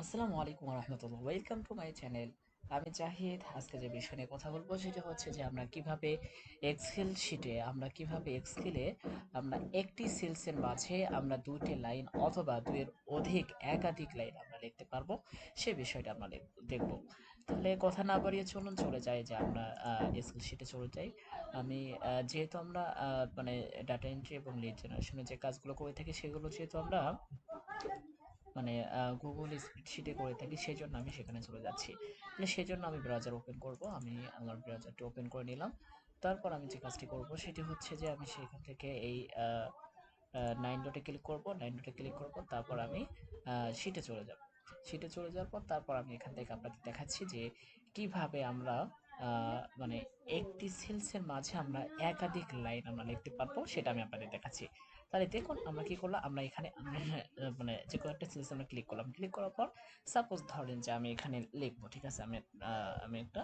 আসসালামু আলাইকুম রহমতুল্লাহ, welcome to my channel. আমি জাহিদ। আজকে যে বিষয় নিয়ে কথা বলবো সেটা হচ্ছে যে আমরা কিভাবে এক্সেল শিটে এক্সেলে আমরা একটি সেলসের মাঝে আমরা দুইটি লাইন অথবা দুইয়ের একাধিক লাইন আমরা লিখতে পারবো, সে বিষয়টা আমরা দেখবো। তাহলে কথা না বাড়িয়ে চলুন চলে যাই, যে আমরা এক্সেল শিটে চলে যাই। আমি যেহেতু আমরা মানে ডাটা এন্ট্রি এবং লিড জেনারেশনের যে কাজগুলো করে থাকি সেগুলো যেহেতু আমরা মানে গুগল স্প্রেডশিটে করে থাকি, সেই জন্য আমি সেখানে চলে যাচ্ছি। মানে সেই জন্য আমি ব্রাউজার ওপেন করব। আমি আমার ব্রাউজারটি ওপেন করে নিলাম। তারপর আমি যে কাজটি করব সেটি হচ্ছে যে আমি সেখান থেকে এই নাইন ডটে ক্লিক করব। নাইন ডটে ক্লিক করব, তারপর আমি শিটে চলে যাব। শিটে চলে যাওয়ার পর তারপর আমি এখান থেকে আপনাদের দেখাচ্ছি যে কিভাবে আমরা মানে একটি সেলসের মাঝে আমরা একাধিক লাইন আমরা লিখতে পারবো, সেটা আমি আপনাদের দেখাচ্ছি। তাহলে দেখুন আমরা কি করলাম, আমরা এখানে মানে যে কোনো একটা সেলস আমরা ক্লিক করলাম। ক্লিক করার পর সাপোজ ধরেন যে আমি এখানে লিখবো, ঠিক আছে। আমি একটা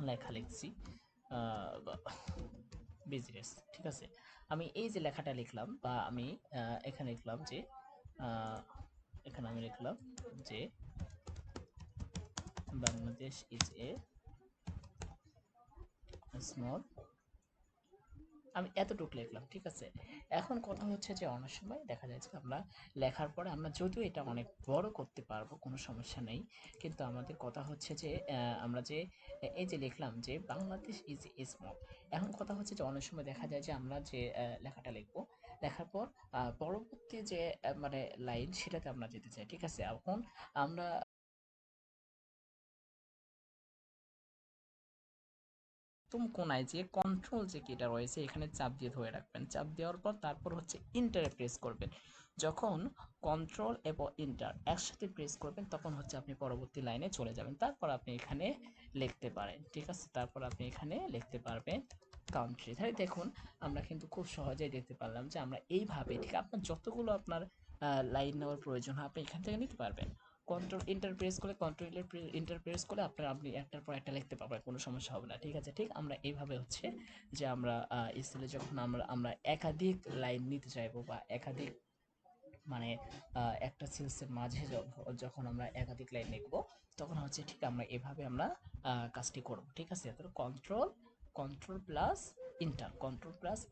লেখা লিখছি, বিজনেস, ঠিক আছে। আমি এই যে লেখাটা লিখলাম, বা আমি এখানে লিখলাম যে আহ, এখানে আমি লিখলাম যে বাংলাদেশ ইজ এ স্মল, আমি এতটুকু লিখলাম, ঠিক আছে। এখন কথা হচ্ছে যে অনেক সময় দেখা যাচ্ছে আমরা লেখার পরে আমরা যদিও এটা অনেক বড় করতে পারবো, কোনো সমস্যা নেই, কিন্তু আমাদের কথা হচ্ছে যে আমরা যে এই যে লিখলাম যে বাংলাদেশ ইজ স্মল। এখন কথা হচ্ছে যে অনেক সময় দেখা যায় যে আমরা যে লেখাটা লিখবো, লেখার পর পরবর্তী যে মানে লাইন সেটাতে আমরা যেতে চাই, ঠিক আছে। এখন আমরা একদম কোনায় যে কন্ট্রোল যে কিটা রয়েছে এখানে চাপ দিয়ে ধরে রাখবেন। চাপ দেওয়ার পর তারপর হচ্ছে ইন্টারে প্রেস করবেন। যখন কন্ট্রোল এবং ইন্টার একসাথে প্রেস করবেন তখন হচ্ছে আপনি পরবর্তী লাইনে চলে যাবেন। তারপর আপনি এখানে লিখতে পারেন, ঠিক আছে। তারপর আপনি এখানে লিখতে পারবেন কান্ট্রি। তাহলে দেখুন আমরা কিন্তু খুব সহজেই দেখতে পারলাম যে আমরা এইভাবে, ঠিক আপনার যতগুলো আপনার লাইন নেওয়ার প্রয়োজন হয় আপনি এখান থেকে নিতে পারবেন। কন্ট্রোল ইন্টার প্রেস করলে, কন্ট্রোল ইন্টার প্রেস করলে আপনি একটার পর একটা লিখতে পারবেন, কোনো সমস্যা হবে না, ঠিক আছে। ঠিক আমরা এইভাবে হচ্ছে যে আমরা এক্সেলে যখন আমরা একাধিক লাইন নিতে চাইবো, বা একাধিক মানে একটা সেলসের মাঝে যখন আমরা একাধিক লাইন লিখবো, তখন হচ্ছে ঠিক আমরা এভাবে আমরা কাজটি করব, ঠিক আছে। তো কন্ট্রোল প্লাস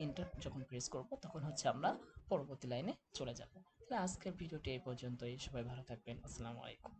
ইন্টার যখন প্রেস করব তখন হচ্ছে আমরা পরবর্তী লাইনে চলে যাব। তাহলে আজকের ভিডিওটি এই পর্যন্তই। সবাই ভালো থাকবেন। আসসালামু আলাইকুম।